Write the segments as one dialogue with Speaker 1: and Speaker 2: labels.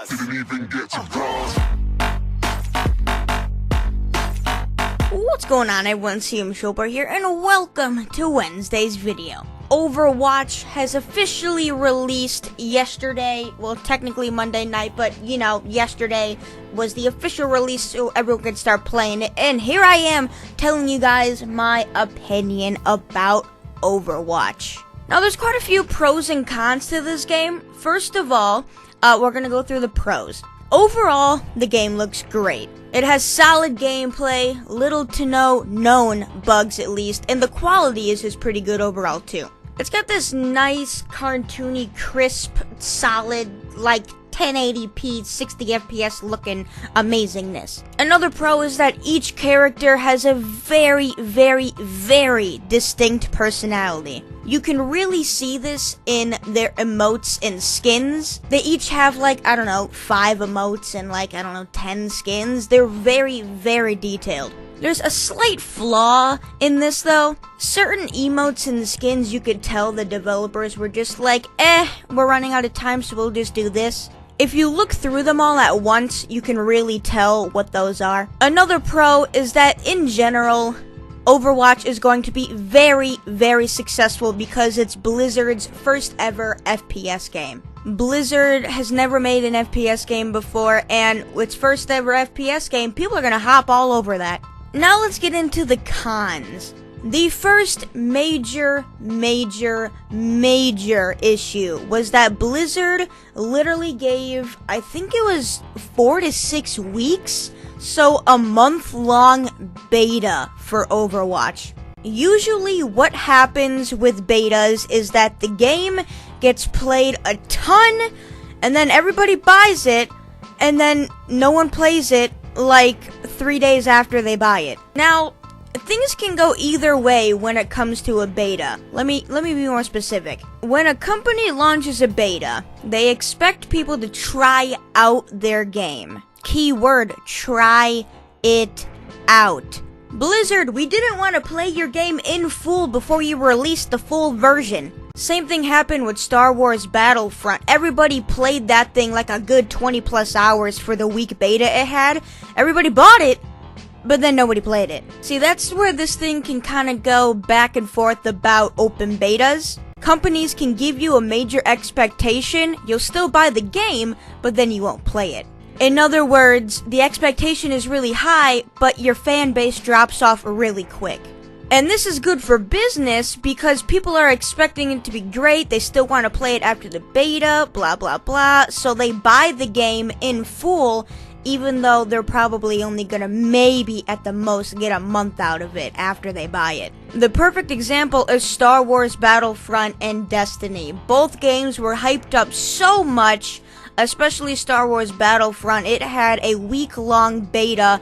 Speaker 1: Didn't even get to cross.
Speaker 2: What's going on, everyone? CMShortboy here, and welcome to Wednesday's video. Overwatch has officially released yesterday. Well, technically Monday night, but you know, yesterday was the official release so everyone could start playing it. And here I am telling you guys my opinion about Overwatch. Now, there's quite a few pros and cons to this game. First of all, we're gonna go through the pros. Overall, the game looks great. It has solid gameplay, little to no known bugs at least, and the quality is pretty good overall too. It's got this nice, cartoony, crisp, solid, like 1080p, 60 FPS looking amazingness. Another pro is that each character has a very, very, very distinct personality. You can really see this in their emotes and skins. They each have like, 5 emotes and 10 skins. They're very, very detailed. There's a slight flaw in this though. Certain emotes and skins, you could tell the developers were just like, we're running out of time, so we'll just do this. If you look through them all at once, you can really tell what those are. Another pro is that in general, Overwatch is going to be very, very successful because it's Blizzard's first ever FPS game. Blizzard has never made an FPS game before, and its first ever FPS game, people are gonna hop all over that. Now let's get into the cons. The first major issue was that Blizzard literally gave, I think it was 4 to 6 weeks, so a month-long beta for Overwatch. Usually what happens with betas is that the game gets played a ton, and then everybody buys it, and then no one plays it like 3 days after they buy it. Now, things can go either way when it comes to a beta. Let me be more specific. When a company launches a beta, they expect people to try out their game. Keyword, try it out. Blizzard, we didn't want to play your game in full before you released the full version. Same thing happened with Star Wars Battlefront. Everybody played that thing like a good 20 plus hours for the week beta it had. Everybody bought it, but then nobody played it. See, that's where this thing can kind of go back and forth about open betas. Companies can give you a major expectation, you'll still buy the game, but then you won't play it. In other words, the expectation is really high, but your fan base drops off really quick. And this is good for business because people are expecting it to be great, they still want to play it after the beta, blah blah blah, so they buy the game in full, even though they're probably only gonna maybe at the most get a month out of it after they buy it. The perfect example is Star Wars Battlefront and Destiny. Both games were hyped up so much, especially Star Wars Battlefront. It had a week-long beta.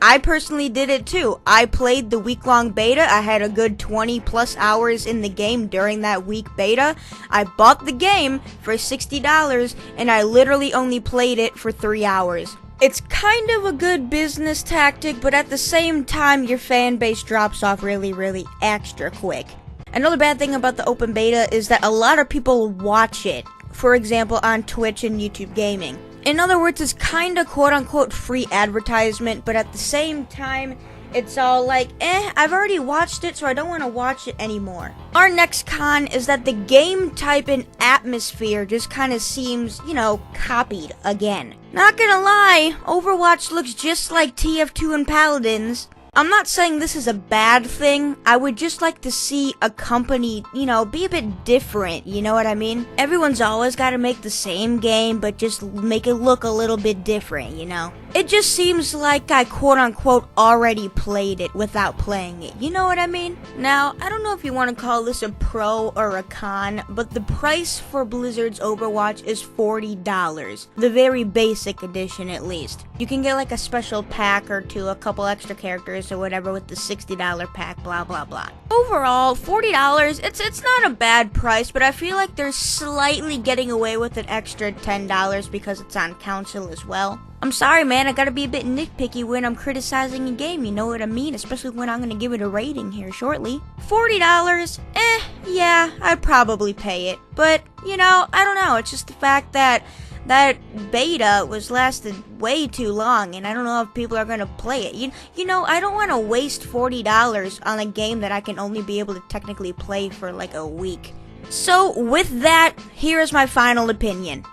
Speaker 2: I personally did it too. I played the week-long beta. I had a good 20 plus hours in the game during that week beta. I bought the game for $60 and I literally only played it for 3 hours. It's kind of a good business tactic, but at the same time, your fan base drops off really extra quick. Another bad thing about the open beta is that a lot of people watch it. For example, on Twitch and YouTube Gaming. In other words, it's kind of quote-unquote free advertisement, but at the same time, it's all like, I've already watched it, so I don't want to watch it anymore. Our next con is that the game type and atmosphere just kind of seems, copied again. Not gonna lie, Overwatch looks just like TF2 and Paladins. I'm not saying this is a bad thing. I would just like to see a company, be a bit different, you know what I mean? Everyone's always got to make the same game, but just make it look a little bit different, It just seems like I quote-unquote already played it without playing it, you know what I mean? Now, I don't know if you want to call this a pro or a con, but the price for Blizzard's Overwatch is $40. The very basic edition, at least. You can get like a special pack or two, a couple extra characters or whatever with the $60 pack, blah blah blah. Overall, $40, it's not a bad price, but I feel like they're slightly getting away with an extra $10 because it's on console as well. I'm sorry, man, I gotta be a bit nitpicky when I'm criticizing a game, you know what I mean? Especially when I'm gonna give it a rating here shortly. $40, yeah, I'd probably pay it. But, I don't know, it's just the fact that that beta was lasted way too long, and I don't know if people are gonna play it. You know, I don't want to waste $40 on a game that I can only be able to technically play for like a week. So with that, here's my final opinion.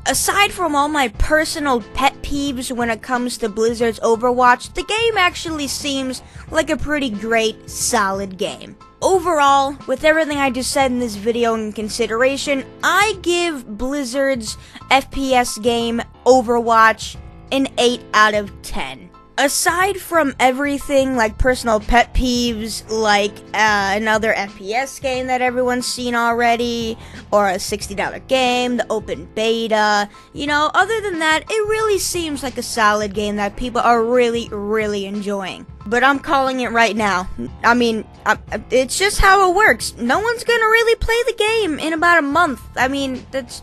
Speaker 2: Aside from all my personal pet peeves when it comes to Blizzard's Overwatch, the game actually seems like a pretty great, solid game. Overall, with everything I just said in this video in consideration, I give Blizzard's FPS game, Overwatch, an 8 out of 10. Aside from everything like personal pet peeves, like another FPS game that everyone's seen already, or a $60 game, the open beta, you know, other than that, it really seems like a solid game that people are really, really enjoying. But I'm calling it right now. I mean, it's just how it works. No one's gonna really play the game in about a month. I mean, that's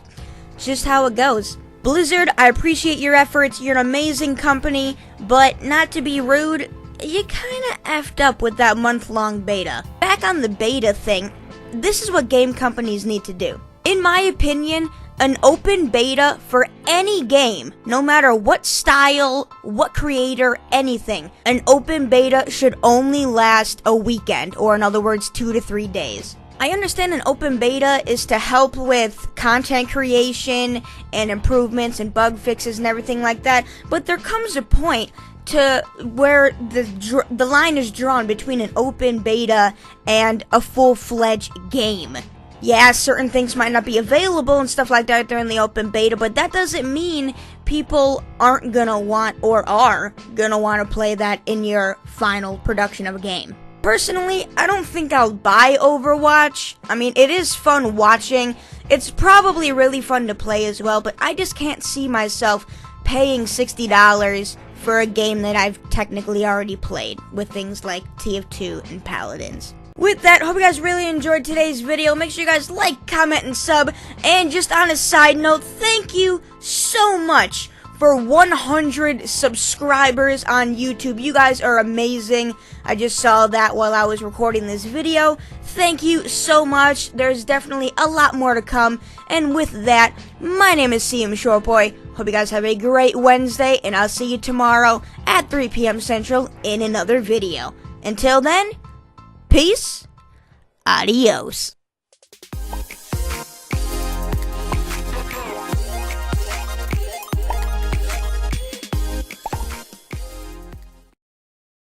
Speaker 2: just how it goes. Blizzard, I appreciate your efforts, you're an amazing company, but not to be rude, you kinda effed up with that month-long beta. Back on the beta thing, this is what game companies need to do. In my opinion, an open beta for any game, no matter what style, what creator, anything, an open beta should only last a weekend, or in other words, 2 to 3 days. I understand an open beta is to help with content creation and improvements and bug fixes and everything like that, but there comes a point to where the line is drawn between an open beta and a full-fledged game. Yeah, certain things might not be available and stuff like that during the open beta, but that doesn't mean people aren't gonna want or are gonna want to play that in your final production of a game. Personally, I don't think I'll buy Overwatch. I mean, it is fun watching. It's probably really fun to play as well, but I just can't see myself paying $60 for a game that I've technically already played with things like TF2 and Paladins. With that, hope you guys really enjoyed today's video. Make sure you guys like, comment, and sub. And just on a side note, thank you so much for 100 subscribers on YouTube. You guys are amazing. I just saw that while I was recording this video. Thank you so much. There's definitely a lot more to come. And with that, my name is CMShortboy. Hope you guys have a great Wednesday, and I'll see you tomorrow at 3 p.m. Central in another video. Until then, peace, adios.